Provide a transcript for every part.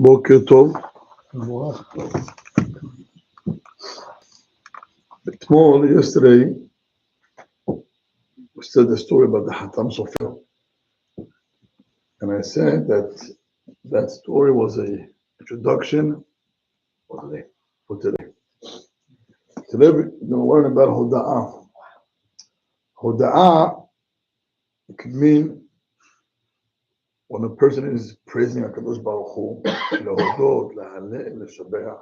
בוקר טוב. Yesterday, we said the story about the Hatam Sofer. And I said that story was an introduction for today. Today we're going to learn about Hoda'ah. Hoda'ah could mean when a person is praising HaKadosh Baruch Hu, lehodot, lehalel, leshabeach.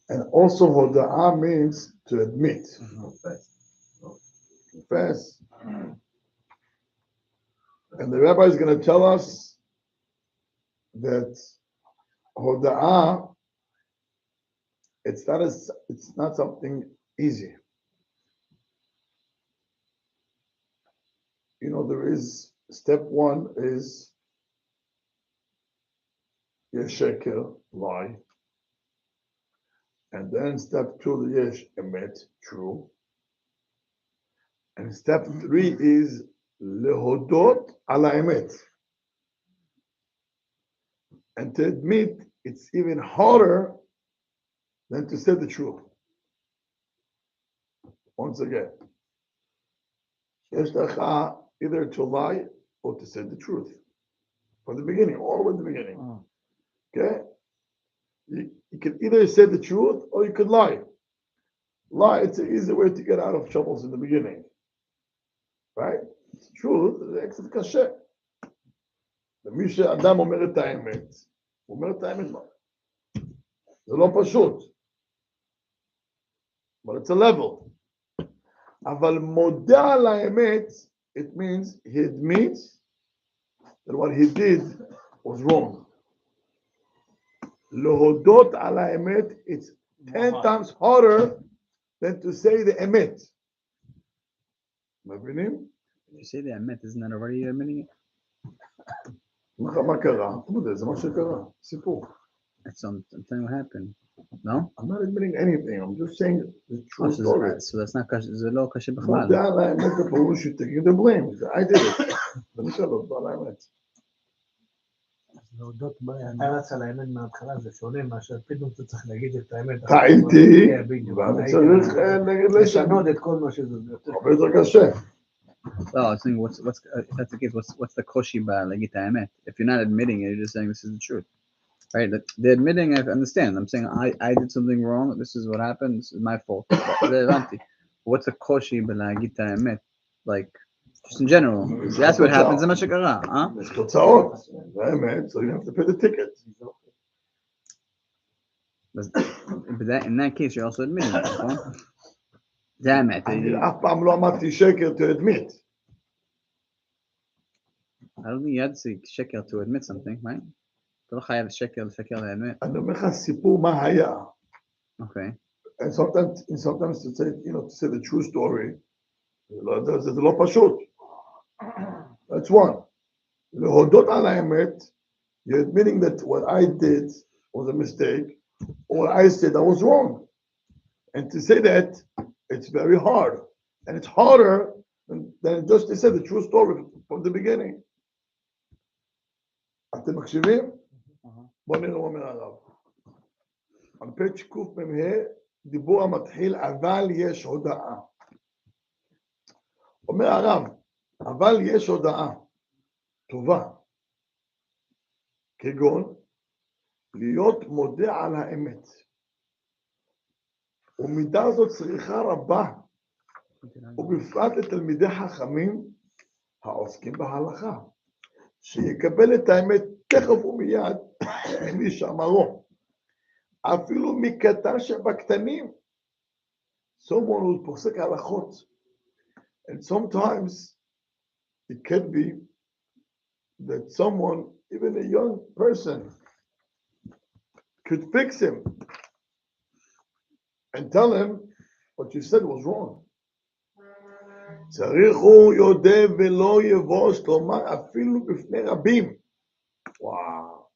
And also Hoda'ah means to admit, confess. And the rabbi is going to tell us that Hoda'ah, it's not something easy. There is step one is yesh sheker, lie. And then step two, yesh emet, true. And step three is lehodot ala emet. And to admit, it's even harder than to say the truth. Once again, yesh lecha either to lie or to say the truth. From the beginning, all the way to the beginning. Okay? You can either say the truth or you could lie. Lie, it's an easy way to get out of troubles in the beginning. Right? It's truth, it's קשה. למי שאדם אומר את האמת, הוא אומר את האמת. זה לא פשוט. But it's a level. אבל מודה על האמת, it means he admits that what he did was wrong. להודות על האמת, it's 10 times harder than to say the emet. מבינים? If you say the emet, isn't that already admitting it? מה קרה? זה מה שקרה, סיפור. I'm telling you what happened. No? I'm not admitting anything, I'm just saying the true story. So that's not קשה, זה לא קשה בכלל. מודה על האמת, הפירוש you taking the blame. I did it. זה משל לא על האמת. להודות בארץ על האמת מההתחלה זה שונה מאשר פתאום אתה צריך להגיד את האמת. טעיתי, ואני צריך לשנות את כל מה שזה. הרבה יותר קשה. Oh, I was thinking, if that's the case, what's the koshi by להגיד את האמת? If you're not admitting it, you're just saying this is the truth. Right? The admitting, I understand. I'm saying I did something wrong. This is what happened. This is my fault. What's the koshi by להגיד את האמת? Like, just in general. That's what happens. זה מה שקרה, huh? יש תוצאות, זה האמת, so you have to pay the ticket. But in that case, you're also admitting it, נכון? זה האמת. אני אף פעם לא אמרתי שקר to admit. I don't think you had to say שקר to admit something, right? אתה לא חייב שקר לאמת. אני אומר לך סיפור מה היה. Okay. And sometimes to say, to say the true story, זה לא פשוט. That's one. להודות על האמת, you're admitting that what I did was a mistake, or what I said I was wrong. And to say that, it's very hard. And it's harder than just to say the true story from the beginning. אתם מקשיבים? בואו נראה מה אומר הרב. על פי שקוף ממה, דיבור המתחיל, אבל יש הודאה. אומר הרב, אבל יש הודאה טובה, כגון להיות מודה על האמת. ומידה הזאת צריכה רבה, ובפרט לתלמידי חכמים העוסקים בהלכה, שיקבל את האמת תכף ומיד מי שאמרו, אפילו מקטן שבקטנים, someone who פוסק הלכות. And sometimes it can be that someone, even a young person, could fix him and tell him what you said was wrong. צריך הוא יודע ולא יבוש לומר אפילו בפני רבים. Wow,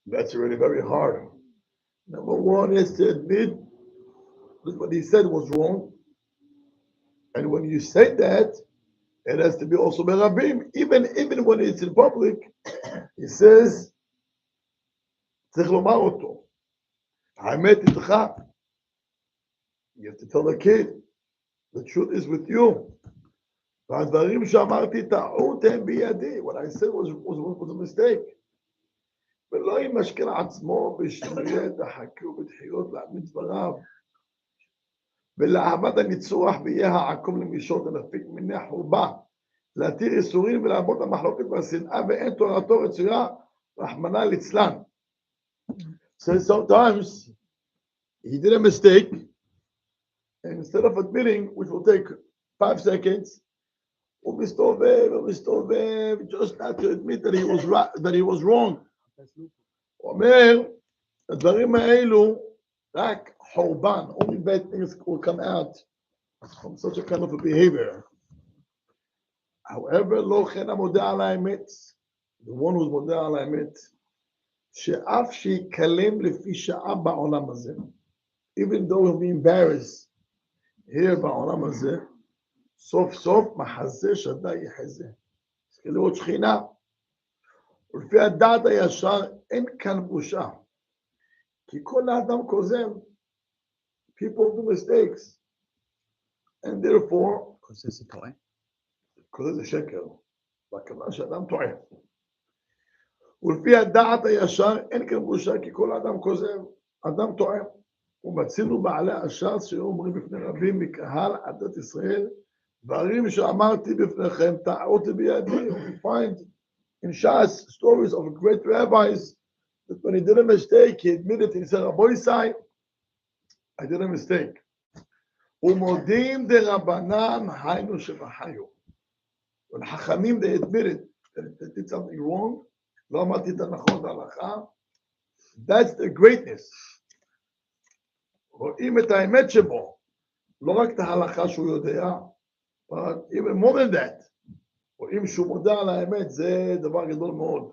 that's really very hard. Number one is to admit that what he said was wrong. And when you say that, it has to be also berabim. Even when it's in public, he says, צריך לומר אותו. האמת איתך. You have to tell the kid, the truth is with you. והדברים שאמרתי טעות הם בידי. What I said was a mistake. ולא ימשכן עצמו בשינויי דחקי ובדחיות להעמיד דבריו. ולאהבת הניצוח ויהיה העקום למישות ונפיק מיני חורבה. להתיר איסורים ולעמוד המחלוקת והשנאה ואין תורתו רצויה רחמנא ליצלן. So sometimes he did a mistake, and instead of admitting, which will take 5 seconds, הוא מסתובב, just not to admit that he was wrong. הוא אומר, הדברים האלו, רק חורבן, only bad things will come out from such a kind of a behavior. However, לא כן המודע על האמת, the one who's מודע על האמת, שאף שיקלם לפי שעה בעולם הזה, even though he'll be embarrassed here בעולם הזה, סוף סוף מחזה שדה יחזה. צריך לראות שכינה. ולפי הדעת הישר אין כאן בושה. כי כל האדם כוזב. People do mistakes. And therefore, כוזב זה טועה. כוזב זה שקר. והכוונה שאדם טועה. ולפי הדעת הישר אין כאן בושה, כי כל האדם כוזב. אדם טועה. ומצינו בעלי הש"ס שאומרים בפני רבים מקהל עדת ישראל, דברים שאמרתי בפניכם טעות בידי. We find in Shas stories of great rabbis that when he did a mistake, he admitted, he said, Rabbi Isai, I did a mistake. ומודים דרבנן היינו שבחיו. When חכמים, they admitted that they did something wrong, לא אמרתי את הנכון בהלכה, that's the greatness. רואים את האמת שבו, לא רק את ההלכה שהוא יודע, but even more than that, רואים שהוא מודע על האמת, זה דבר גדול מאוד.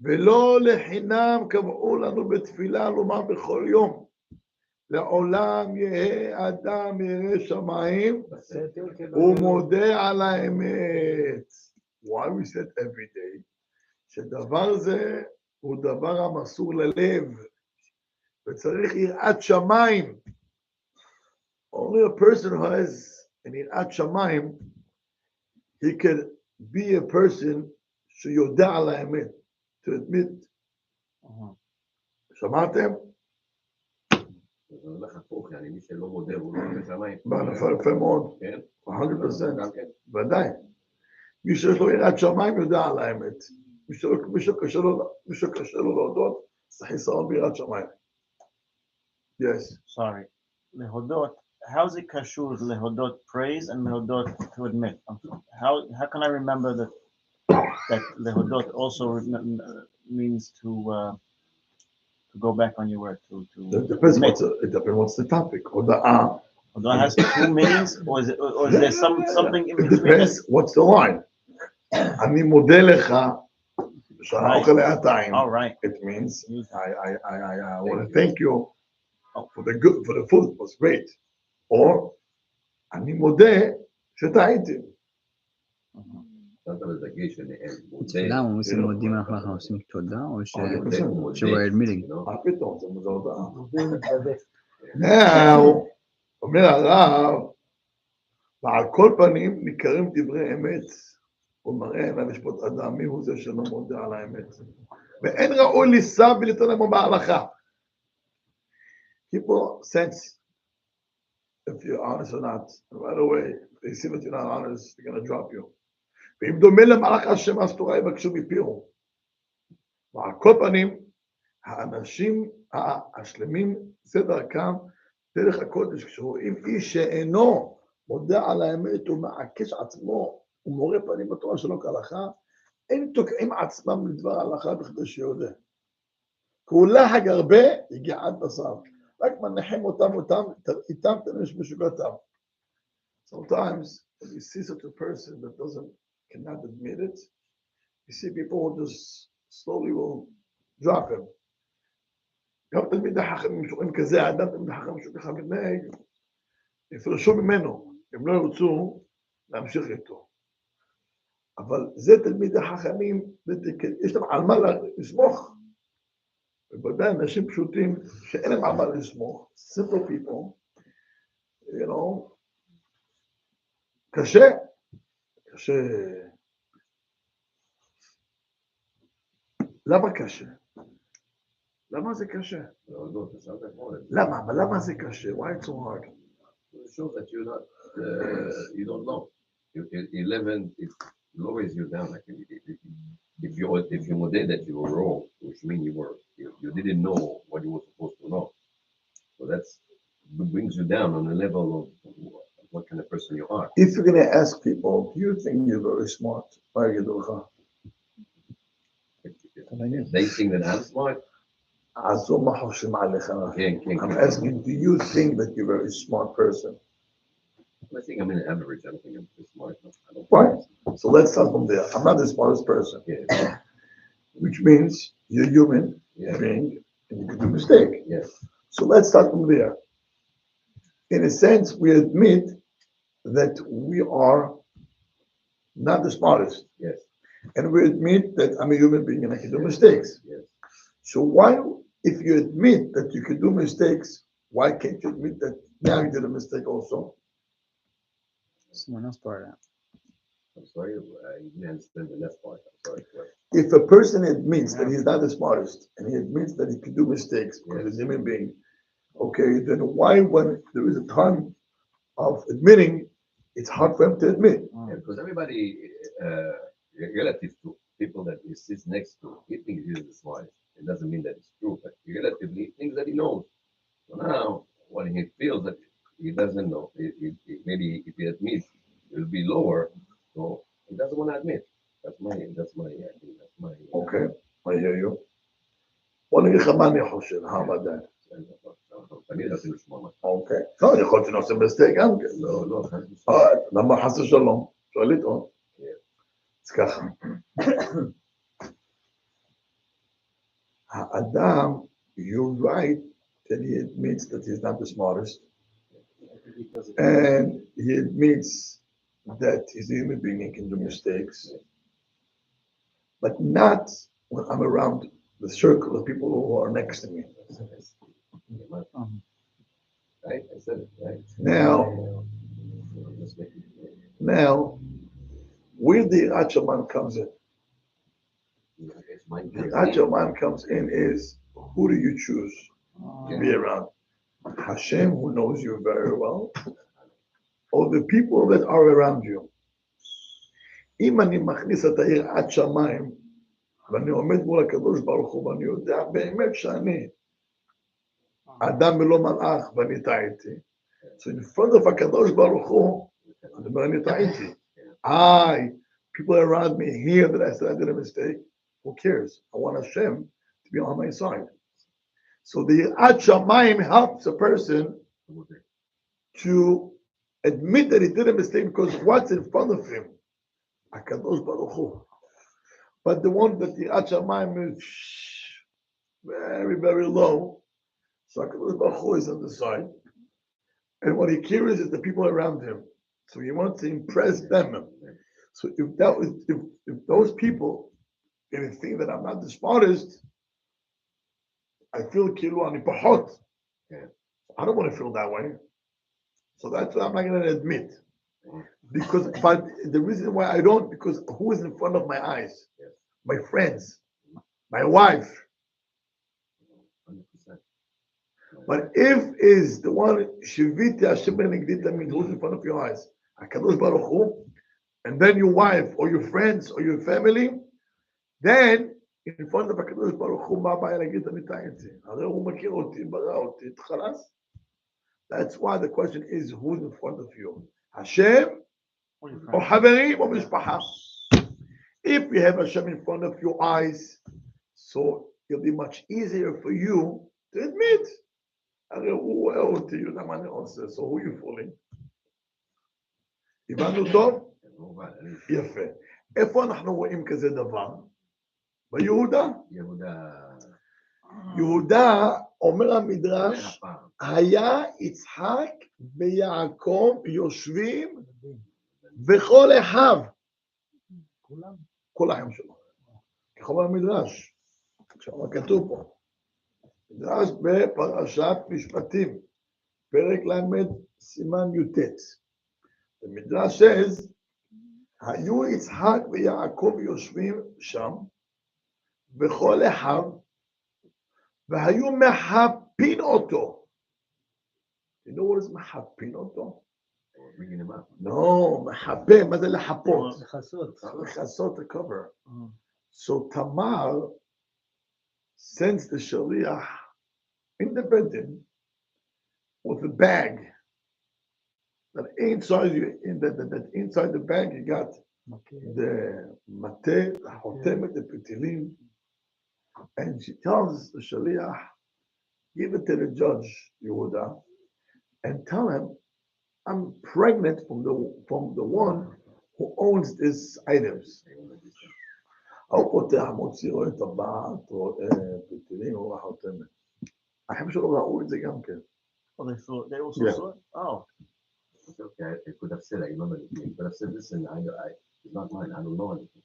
ולא לחינם קבעו לנו בתפילה לומר בכל יום, לעולם יהא אדם ירא שמיים, הוא מודה על האמת. Why we said every day, שדבר זה הוא דבר המסור ללב, וצריך יראת שמיים. Only a person who has an יראת שמיים, he can be a person שיודע על האמת, to admit. שמעתם? זה הולך הפוך, yani מי שלא מודה הוא לא בשמיים. יפה מאוד, 100%, ודאי. מי שיש לו יראת שמיים יודע על האמת. מי שקשה לו להודות, זה חיסרון ביראת שמיים. Yes. Sorry. להודות, how is it קשור להודות praise and להודות to admit? How can I remember that להודות also means to go back on your word, to It depends what's the topic. הודאה. Hoda'ah has 2 meanings, or is there something in It between? depends what's the line. אני מודה לך שהאוכל היה טעים. All right. It means I want to thank you for the food, it was great. Or אני מודה שטעיתי. שמת בדגש עליהם. תפילה, הוא עושים מודים אנחנו עושים תודה, או ש-we're admitting? מה פתאום, זה מוזר הודעה. Now, אומר הרב, ועל כל פנים ניכרים דברי אמת, הוא מראה אליו לשפוט אדם, מי הוא זה שלא מודה על האמת. ואין ראוי לישא ולטעון עמו בהלכה. People sense if you're honest or not. Right away, if they see that you're not honest, they're going to drop you. ואם דומה למלאך השם אז תורה יבקשו מפיהו. ועל כל פנים, האנשים השלמים, זה דרכם, דרך הקודש, כשרואים איש שאינו מודע על האמת ומעקש עצמו ומורה פנים בתורה שלו כהלכה, הם תוקעים עצמם לדבר ההלכה בכדי שיודע. כולה הגרבה יגיעת בשר. רק מנחם אותם, איתם תנש משוגעתם. Sometimes, when you see such a person that cannot admit it, you see people who just slowly will drop him. גם תלמיד החכם משוגעים כזה, האדם תלמיד החכם משוגע ככה מתנהג, יפרשו ממנו, הם לא ירצו להמשיך איתו. אבל זה תלמיד החכמים, יש להם על מה לסמוך, ובוודאי אנשים פשוטים שאין להם על מה לסמוך, simple people, you know, קשה. למה קשה? למה זה קשה? למה? אבל למה זה קשה? Why it's so hard? It shows that you're not, you don't know. You live in, it lowers you down. Like if you mode that you were wrong, which means you didn't know what you were supposed to know. So that's brings you down on the level of what kind of person you are. If you're going to ask people, do you think you're very smart? If they think that I'm smart, I'm asking, do you think that you're a very smart person? I think I'm an average. I don't think I'm too smart. Right. So let's start from there. I'm not the smartest person. Yeah. Which means you're human being and you can do mistake. Yes. So let's start from there. In a sense, we admit that we are not the smartest. Yes. And we admit that I'm a human being and I can do mistakes. Yes. So why, if you admit that you can do mistakes, why can't you admit that now you did a mistake also? Someone else brought it out. I'm sorry, I didn't understand the last part. I'm sorry. If a person admits that he's not the smartest and he admits that he can do mistakes because he's a human being, okay, then why, when there is a time of admitting, it's hard for him to admit? Yeah, because everybody, relative to people that he sits next to, he thinks he's the smartest. It doesn't mean that it's true, but relatively he thinks that he knows. So now, when he feels that he doesn't know, maybe if he admits, it will be lower. So he doesn't want to admit. That's my, I think that's my. Okay, I hear you. בוא נגיד לך מה אני חושב, how about that? אני רציתי לשמוע מה. אוקיי. לא, יכול להיות שאני עושה מסטייק גם כן. לא. למה חס ושלום? שואל לטעון. אז ככה. האדם, you're right that he admits that he's not the smartest. And he admits that he's a human being and can do mistakes. But not when I'm around the circle of people who are next to me. Right? I said it, right? Now, where the Yirat Shamayim comes in. The Yirat Shamayim comes in is, who do you choose to be around? Hashem, who knows you very well, or the people that are around you. אם אני מכניס את היראת שמיים, ואני עומד מול הקדוש ברוך הוא, ואני יודע באמת שאני אדם ולא מלאך, ואני טעיתי. So in front of הקדוש ברוך הוא, אני אומר, אני טעיתי. People around me hear that I said I did a mistake. Who cares? I want Hashem to be on my side. So the Yirat Shamayim helps a person to admit that he did a mistake because what's in front of him? HaKadosh Baruch Hu. But the one that the Yirat Shamayim is very, very low, so HaKadosh Baruch Hu is on the side. And what he cares is the people around him. So he wants to impress them. So if those people think that I'm not the smartest, I feel kilu ani pachot. I don't want to feel that way. So that's what I'm not going to admit. But the reason why I don't, because who is in front of my eyes? My friends, my wife. 100%. But if is the one Shiviti Hashem Benegdita means who's in front of your eyes? HaKadosh Baruch Hu, and then your wife or your friends or your family, then in front of HaKadosh Baruch Hu, מה הבעיה להגיד אני טעיתי? הרי הוא מכיר אותי, ברא אותי, חלאס. That's why the question is who's in front of you? Hashem or חברים or משפחה? If you have Hashem in front of your eyes, so it'll be much easier for you to admit. הרי הוא רואה אותי, יודע מה אני עושה, so who you fooling? הבנו טוב? יפה. איפה אנחנו רואים כזה דבר? ביהודה. יהודה, אומר המדרש, היה יצחק ויעקב יושבים וכל אחיו. כל החיים שלו. ככה אומר המדרש. עכשיו מה כתוב פה? מדרש בפרשת משפטים, פרק ל' סימן י"ט. The Midrash says, היו יצחק ויעקב יושבים שם, בכל אחיו, והיו מחפין אותו. You know what is מחפין אותו? Bringing him up. No, מחפה, מה זה לחפות? לכסות. לכסות, the cover. So Tamar sends the shaliach in the bedroom with a bag. That inside inside the bag you got the mate, the hotemet, the petilim, and she tells the shaliach, give it to the judge Yehuda, and tell him I'm pregnant from the one who owns these items. הוא פותח, מוציא, רואה טבעת, רואה פתילים, רואה חותמת. החיים שלו ראו את זה גם כן. Oh, they also Yeah. saw it? Oh. Okay, I could have said, I remember the thing, but I said, listen, it's not mine, I don't know anything.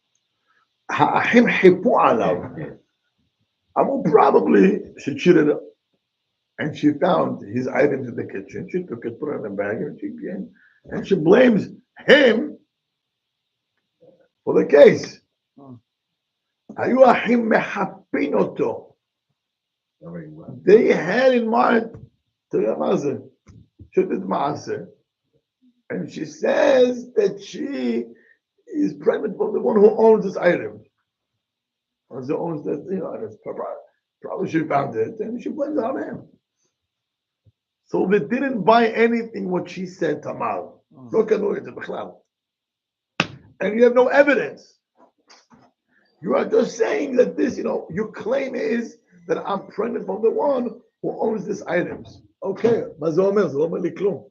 האחים חיפו עליו. אמרו, probably she cheated and she found his items in the kitchen. She took it, put it in a bag, and she came, and she blames him for the case. היו אחים מחפין אותו. Very well. They had in mind, תראה מה זה, שתת מעשה, and she says that she is pregnant from the one who owns this item. Or who owns that, items. Probably she found it, and she blames it on him. So they didn't buy anything what she said, Tamar. לא קנו את זה בכלל. And you have no evidence. You are just saying that this, your claim is that I'm pregnant from the one who owns these items. Okay, מה זה אומר? זה לא אומר לי כלום.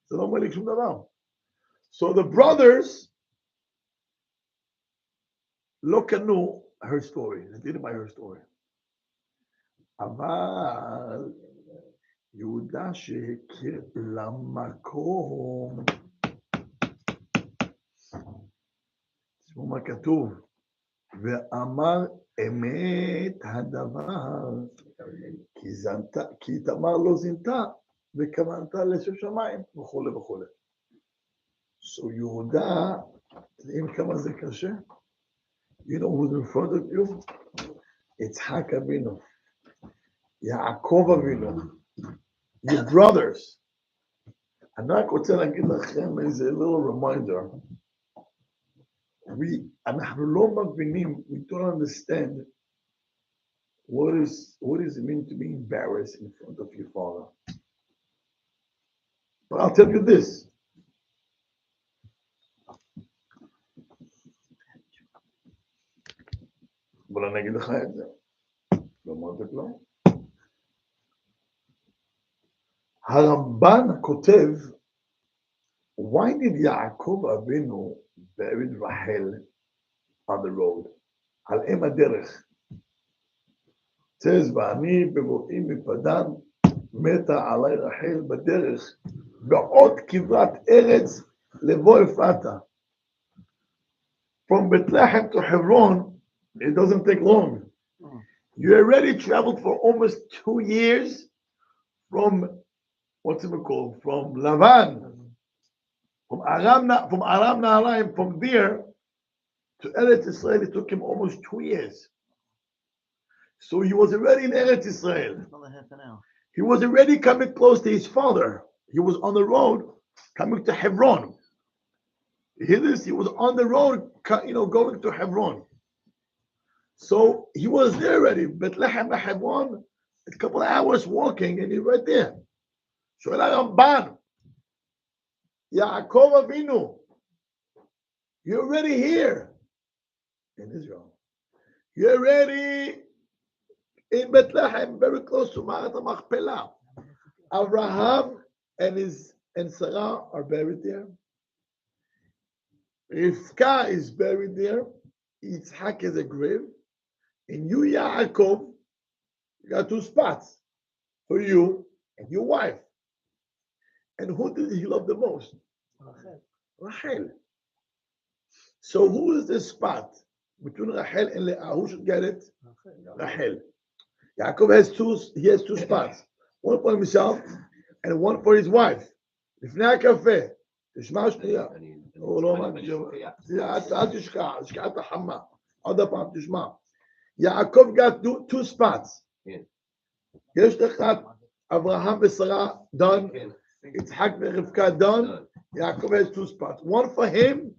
זה לא אומר לי שום דבר. So the brothers לא קנו her story. They didn't buy her story. אבל יהודה שהכיר למקום. תשמעו מה כתוב. ואמר אמת הדבר, כי תמר לא זינתה, וכוונתה לשם שמיים, וכו' וכו'. So יהודה, יודעים כמה זה קשה? You know who's in front of you? יצחק אבינו, יעקב אבינו, your brothers. אני רק רוצה להגיד לכם איזה little reminder. אנחנו לא מבינים, we don't understand what is it mean to be embarrassed in front of your father. But I'll tell you this. אבל אני אגיד לך את זה. לא אמרת כלום. הרמב"ן כותב, why did יעקב אבינו buried Rachel on the road? על אם הדרך. says, ואני בבואי מפדן, מתה עלי רחל בדרך, בעוד כברת ארץ לבוא אפרתה. From Bethlehem to Hebron, it doesn't take long. You already traveled for almost 2 years from, what's it called? From Lavan. From Aram Naharaim, from there to Eretz Israel, it took him almost 2 years. So he was already in Eretz Israel. Another half an hour. He was already coming close to his father. He was on the road coming to Hebron. You hear this? He was on the road, going to Hebron. So he was there already. Bethlehem, Hebron, a couple of hours walking, and he's right there. Shoel Ramban. Yaakov Avinu, you're already here in Israel. You're already in Bethlehem, very close to Ma'at HaMachpelah. Abraham and Sarah are buried there. Rivka is buried there. Yitzhak is a grave. And you, Yaakov, you got 2 spots for you and your wife. And who did he love the most? Rachel. So who is this spot between Rachel and Leah? Who should get it? Rachel. Yaakov has two spots. One for himself and one for his wife. לפני הקפה. תשמע שנייה. הוא לא אל תשכח, תשכח את החמה. עוד פעם, תשמע. יעקב got two spots. יש לך אברהם ושרה done. יצחק ורבקה done. Yaakov has two spots. One for him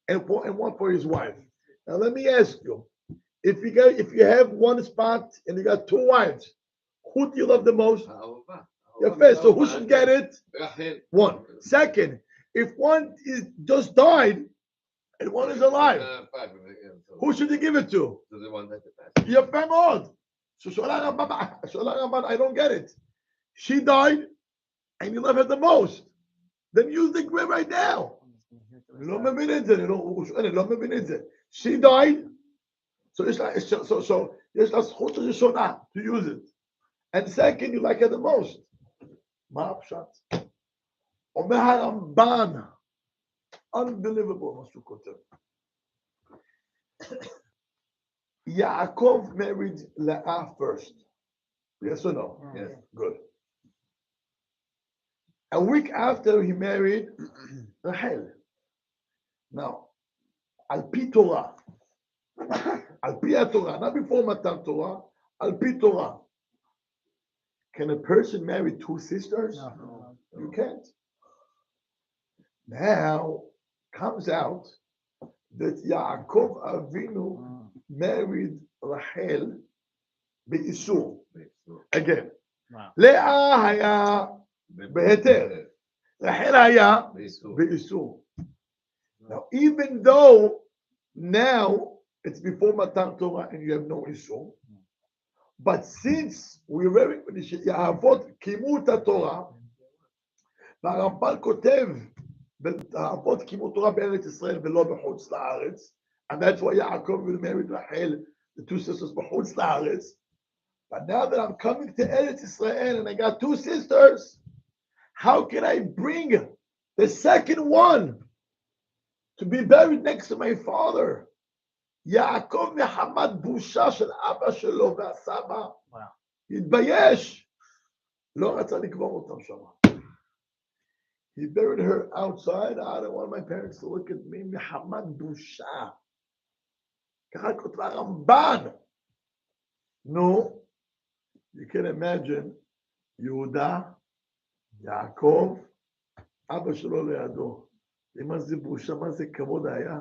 and one for his wife. Now let me ask you. If you have one spot and you got two wives, who do you love the most? So who should get it? One. Second, if one is just died and one is alive, who should you give it to? Your family. So I don't get it. She died and you love her the most. Then use the grave right now. She died. So יש לה זכות ראשונה to use it. And second, you like it the most. מה הפשט? אומר הרמב"ן, unbelievable מה שהוא כותב. יעקב married Leah first. Yes or no? Yes. Good. A week after he married Rachel. Now, על פי תורה, על פי התורה, not before מתן תורה, על פי תורה. Can a person marry two sisters? No. You can't. Now, comes out that Yaakov Avinu married Rachel באיסור. Again. Wow. לאה היה בהיתר. רחל היה באיסור. Now, even though now it's before Matan Torah and you have no issue, but since we read האבות קיימו את התורה, והרמב"ן כותב, האבות קיימו תורה בארץ ישראל ולא בחוץ לארץ, and that's why Yaakov married Rachel, the two sisters בחוץ לארץ. But now that I'm coming to Eretz Israel and I got two sisters, how can I bring the second one to be buried next to my father? יעקב מחמת בושה של אבא שלו והסבא, התבייש, לא רצה לקבור אותם שם. He buried her outside. I don't want my parents to look at me. מחמת בושה. ככה כותב הרמב"ן. No, you can imagine, יהודה, יעקב, אבא שלו לידו. מה זה בושה, מה זה כבוד היה?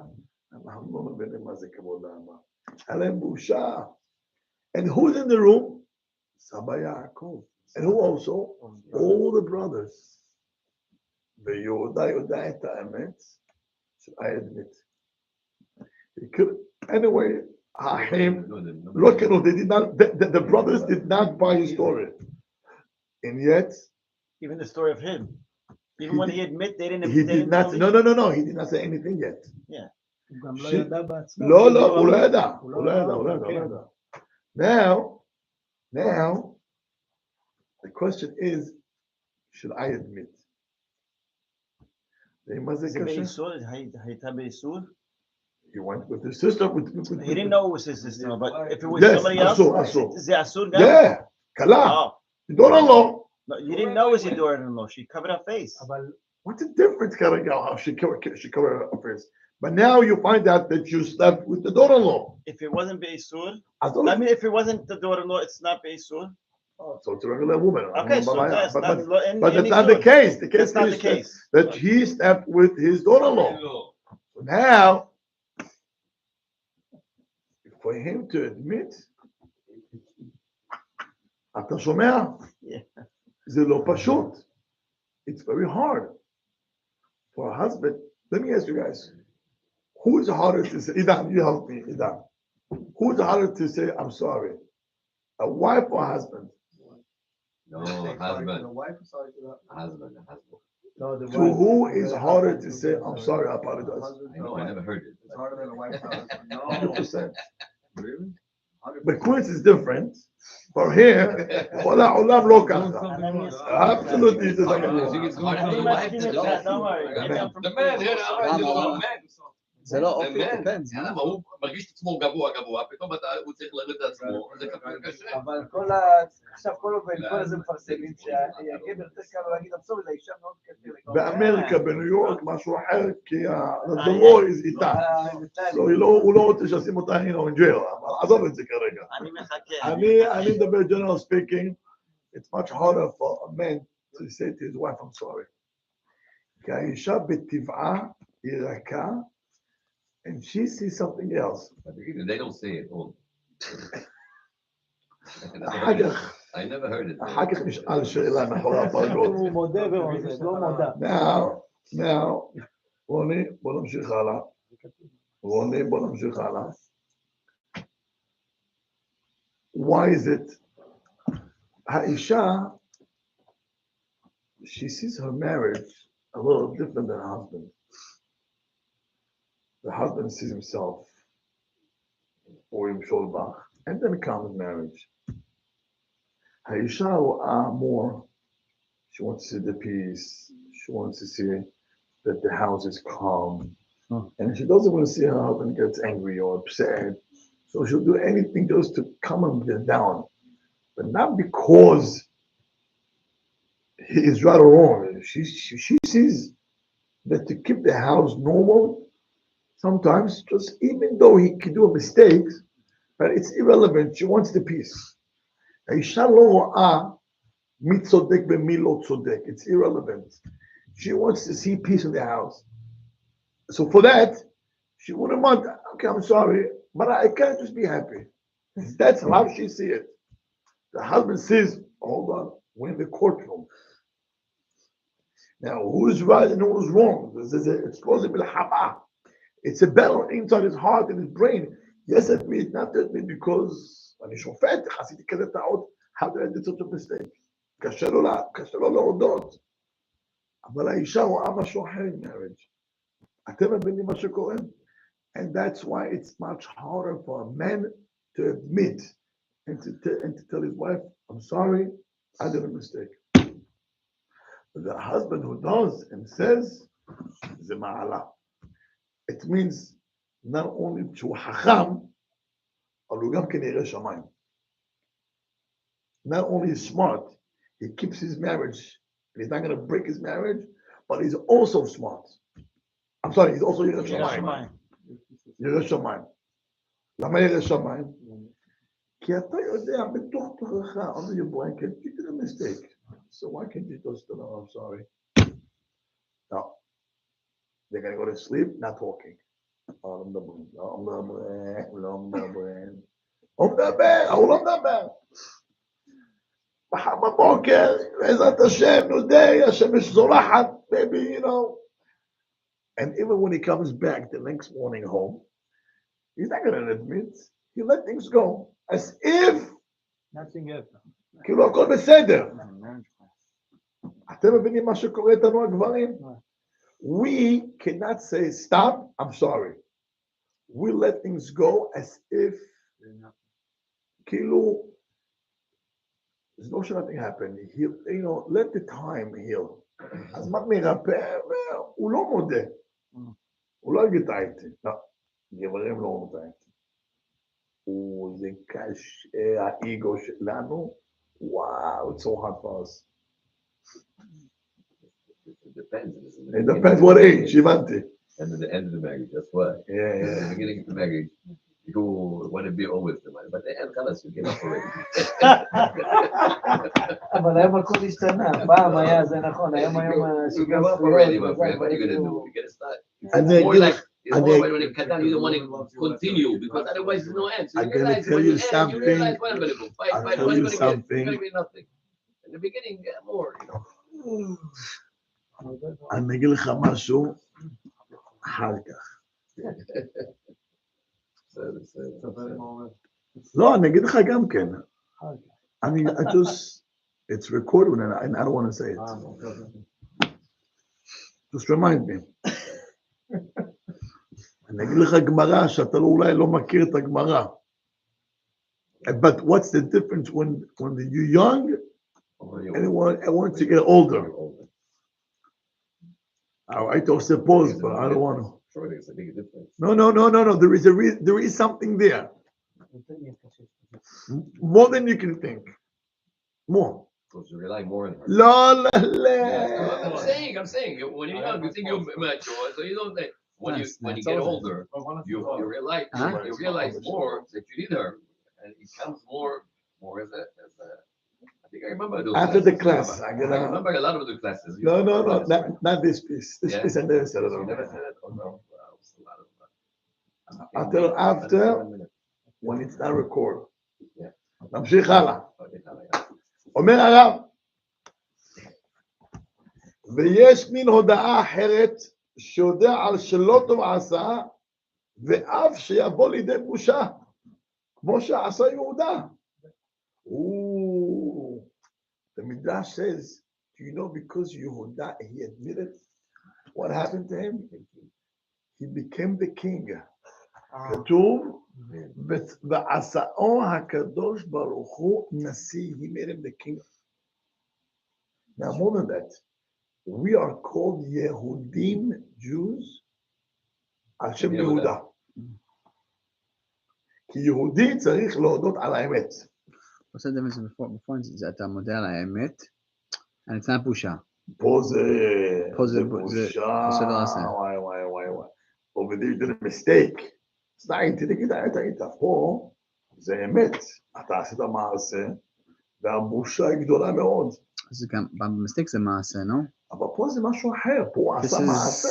אנחנו לא מבינים מה זה כבוד האמה. היה להם בושה. And who's in the room? סבא יעקב. And who also? All the brothers. ויהודה יודע את האמת, I admit. He could, anyway, האחים, לא קנו, they did not, the brothers did not buy his story. And yet, Even the story of him. Even when he admit they didn't. he they did didn't not, tell him. no, he did not say anything yet. Yeah. הוא גם לא ידע בעצמו. לא, הוא לא ידע. Now, the question is, should I admit? מה זה זה קשה? באיסור? הייתה באיסור? He went with his sister. He didn't know it was his sister, but if it was Yes, somebody else, אסור. זה אסור גם? Yeah, כלה. Oh. You don't know. No, you didn't know it was your daughter-in-law. She covered her face. אבל What's the difference, כרגע, how she covered her face? But now you find out that you slept with the daughter-in-law. If it wasn't Beisur, So I mean, if it wasn't the daughter-in-law, it's not Beisur. it's a regular woman. Okay, so that's not But that's not the case. The case That's not is the case. that he slept with his daughter-in-law. So now, for him to admit, אתה שומע? Yeah. זה לא פשוט. It's very hard for a husband. Let me ask you guys, who's harder to say, Idan, you help me, Idan. Who's harder to say, I'm sorry? A wife or a husband? No, husband. The wife is sorry to that. Husband. No, the To wife. who is harder to say, I'm sorry, I apologize? I know, I never heard it. It's harder than a wife. No. 100%. Really? But Queens is different. For here, עולם לא ככה. Absolutely, it's You think it's harder for the wife? Don't worry. The man, yeah, זה לא אופי, באמת, depends. למה הוא מרגיש את עצמו גבוה, פתאום הוא צריך להרים את עצמו, זה קשה. אבל עכשיו כל זה מפרסמים שהגבר יותר קל לו להגיד אבסורי, לאישה מאוד קשה. באמריקה, בניו יורק, משהו אחר, כי the law is איתה. הוא לא רוצה שישים אותה in jail, אבל עזוב את זה כרגע. אני מחכה. אני מדבר general speaking, it's much harder for a man to say to his wife, I'm sorry. כי האישה בטבעה היא רכה, and she sees something else. They don't say it all. אחר כך, I never heard it. אחר כך נשאל שאלה מאחורי הפרגוד. הוא מודה ועוזב, לא מודה. Now, רוני, בוא נמשיך הלאה. Why is it? האישה, she sees her marriage a little different than her husband. The husband sees himself, or Sholbach, and then comes marriage. Haisha more, she wants to see the peace, she wants to see that the house is calm, and she doesn't want to see her husband gets angry or upset, so she'll do anything just to calm him down, but not because he is right or wrong. She sees that to keep the house normal, sometimes, just even though he can do mistakes, but it's irrelevant. She wants the peace. It's irrelevant. She wants to see peace in the house. So for that, she wouldn't want, okay, I'm sorry, but I can't just be happy. That's how she sees it. The husband says, hold on, we're in the courtroom. Now, who's right and who's wrong? It's supposed to be it's a battle inside his heart and his brain. Yes, admit, not admit, because אני שופט, עשיתי כזה טעות, how did I do such a mistake? קשה לו להודות. אבל האישה רואה משהו אחר in marriage. אתם מבינים מה שקורה? And that's why it's much harder for a man to admit and to tell his wife, I'm sorry, I did a mistake. But the husband who does and says, זה מעלה. It means not only שהוא חכם, אבל הוא גם כן ירא שמיים. Not only is smart, he keeps his marriage, and he's not going to break his marriage, but he's also smart. I'm sorry, he's also ירא שמיים. ירא שמיים. למה ירא שמיים? כי אתה יודע, בתוך תוכך, under your blanket, you did a mistake. So why can't you just tell them, I'm sorry? No. They're going to go to sleep, not talking. הוא לא מדבר. מחר בבוקר, בעזרת השם, נודה, השמש זורחת, baby, you know. And even when he comes back the next morning home, he's not going to admit. He let things go. As if, כאילו הכל בסדר. אתם מבינים מה שקורה איתנו הגברים? We cannot say, stop, I'm sorry. We let things go as if, כאילו, there's no sure nothing happened. Heal, you know, let the time heal. אז מה מרפא? הוא לא מודה. הוא לא יגיד איתי. לא, גברים לא מודה איתי. זה קשה, האגו שלנו. Wow, it's so hard for us. It depends. It depends what age, הבנתי. And at the end of the marriage, that's why. Yeah. At the beginning of the marriage, you want to be always the man, but the end, خلاص, you give up already. אבל היום הכל השתנה, פעם היה, זה נכון, היום You give up already, my friend. What are you going to do? You got to start. It's more like, when it cut down, you don't want to continue, because otherwise there's no end. So you realize when you end, you realize when I'm going to go. Fight, what's going to get? It's going to be nothing. In the beginning, get more, you know. אני אגיד לך משהו אחר כך. לא, אני אגיד לך גם כן. I just, it's recorded and I don't want to say it. Just remind me. אני אגיד לך גמרא שאתה אולי לא מכיר את הגמרא. But what's the difference when you're young and once you get older? הייתי עושה pause, but I don't want to. Sure, there's a big difference. No. There is something there. More than you can think. More. Because you rely more on her. La. Yeah, I'm saying, when you're young, you think you're mature, so you don't think. When you get older, you realize more that you need her, and it becomes more as a. I think I remember those. After the classes. class, I remember a lot of the classes. No, not this piece. This piece I never said it. You never said it? Oh no. After when it's not recorded. Yeah. נמשיך הלאה. אומר הרב, ויש מין הודעה אחרת שיודע על שלא טוב עשה, ואף שיבוא לידי בושה, כמו שעשה יהודה. The Midrash says, do you know because Yehuda, he admitted what happened to him? He became the king. כתוב, ועשאו הקדוש ברוך הוא נשיא, he made him the king. Now more than that, we are called Yehudim, Jews, על שם יהודה. כי יהודי צריך להודות על האמת. What's the difference before אתה מודה על האמת, and it's not בושה. פה זה בושה. וואי. Over there you did a mistake. תגיד, פה זה אמת. אתה עשית מעשה, והבושה היא גדולה מאוד. אז גם במיסטיק זה מעשה, לא? אבל פה זה משהו אחר. פה הוא עשה מעשה,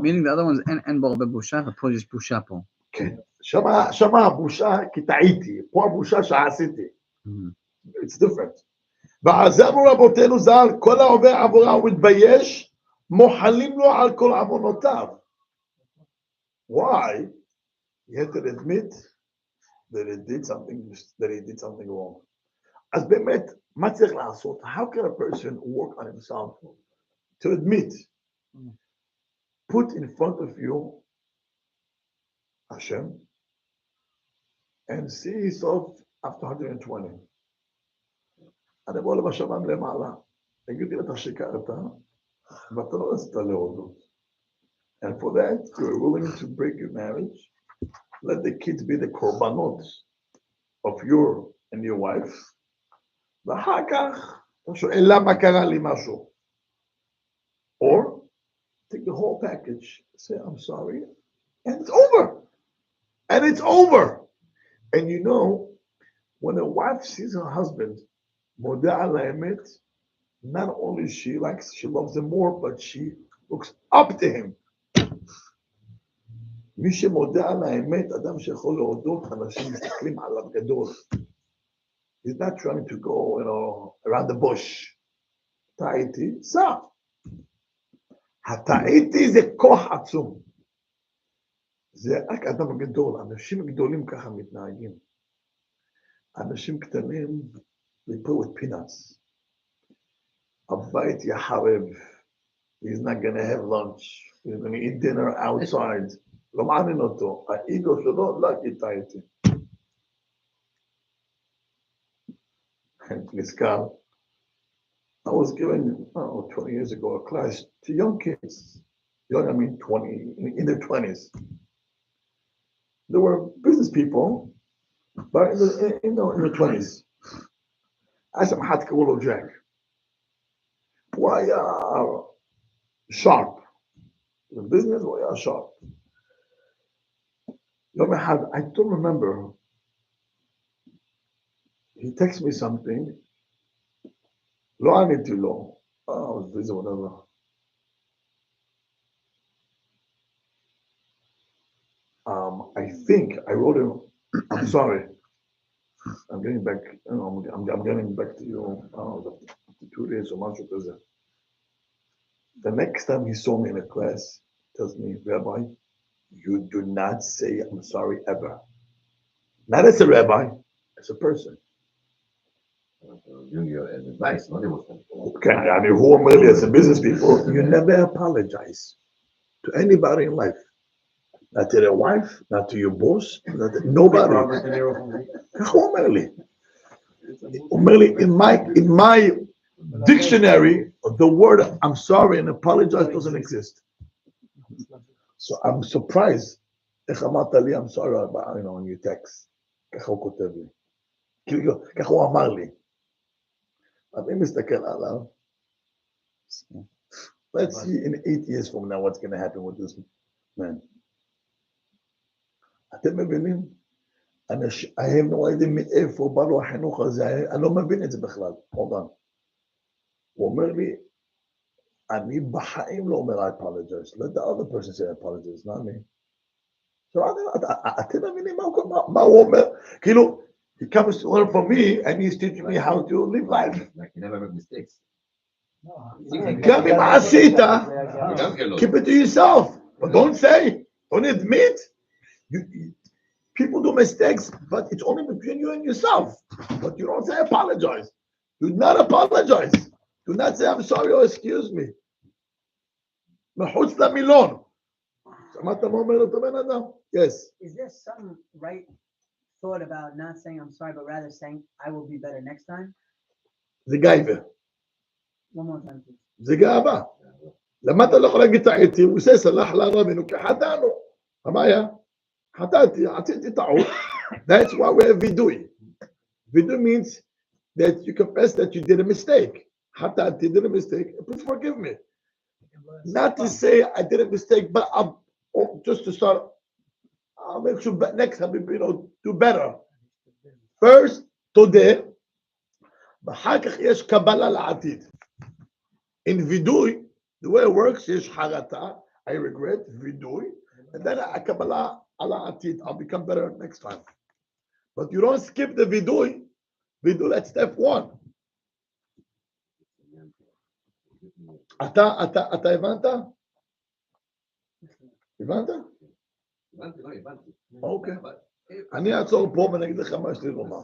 meaning the other ones אין בו הרבה בושה, ופה יש בושה פה. כן. שמה הבושה כי טעיתי. פה הבושה שעשיתי. It's different. ועל זה אמרו רבותינו ז"ל, כל העובר עבורה ומתבייש, מוחלים לו על כל עוונותיו. Why? He had to admit that he did something wrong. As באמת, מה צריך לעשות? How can a person work on himself to admit? Put in front of you Hashem and see yourself after 120. אני בוא לבשמם למעלה, תגידי לה, אתה שיקרת, ואתה לא רצית להודות. And for that, you're willing to break your marriage. Let the kids be the korbanot of you and your wife. ואחר כך, אתה שואל למה קרה לי משהו. Or, take the whole package, say, I'm sorry, and it's over. And it's over. And you know, when a wife sees her husband, modeh al haemet, not only she loves him more, but she looks up to him. מי שמודה על האמת, אדם שיכול להודות, אנשים מסתכלים עליו גדול. He's not trying to go, around the bush. טעיתי, סע. הטעיתי זה כוח עצום. זה רק אדם גדול, אנשים גדולים ככה מתנהגים. אנשים קטנים, they play with peanuts. הבית יחרב. He's not going to have lunch. He's going to eat dinner outside. לא מעניין אותו. האגו שלו לא גיטה איתי. נזכר. I was giving, 20 years ago, a class to young kids. Young, I mean 20, in their 20s. They were business people, but in their 20s. I said, "How to go Jack? Why sharp? The business, why sharp?" I don't remember. He texted me something. לא עניתי לו. I was busy, whatever. I think I wrote him, I'm sorry. I'm getting back, I'm getting back to you after 2 days or much of this. The next time he saw me in a class, he tells me, Rabbi, you do not say I'm sorry ever. Not as a rabbi, as a person. Giving you advice, not emotion. Okay, I mean, who are really as a business people, you never apologize to anybody in life. Not to their wife, not to your boss, not to nobody. In my dictionary, the word I'm sorry and apologize doesn't exist. So I'm surprised. איך אמרת לי, I'm sorry about, in your text. ככה הוא כותב לי. כאילו, ככה הוא אמר לי. אני מסתכל עליו. Let's see in 8 years from now what's going to happen with this man. אתם מבינים? I have no idea מאיפה בא לו החינוך הזה, אני לא מבין את זה בכלל. hold on. הוא אומר לי, אני בחיים לא אומר I apologize. Let the other person say I apologize, not me. So אתם מבינים מה הוא אומר? כאילו, he comes to learn from me and he's teaching me how to live life. Like you never make mistakes. גם אם עשית, keep it to yourself. But don't say, don't admit. People do mistakes, but it's only between you and yourself. But you don't say apologize. Do not apologize. Do not say I'm sorry or excuse me. מחוץ למילון. שמעת מה אומר אותו בן אדם? Yes. Is there some right thought about not saying I'm sorry, but rather saying I will be better next time? זה גייבר. One more time, please. זה גאווה. למה אתה לא יכול להגיד טעיתי? הוא עושה סלח לרבינו כי חטאנו. מה היה? חטאתי, עשיתי טעות. That's why we have vidui. Vidui means that you confess that you did a mistake. חטאתי, did a mistake. Please forgive me. Not to say I did a mistake, but just to start, I'll make sure next time, do better. First, today, ואחר כך יש קבלה לעתיד. In vidui, the way it works is harata, I regret, vidui, and then a kabbalah ala atid, I'll become better next time. But you don't skip the vidui, that's step one. אתה הבנת? הבנת? הבנתי, לא הבנתי. אוקיי. אני אעצור פה ואני אגיד לך מה יש לי לומר.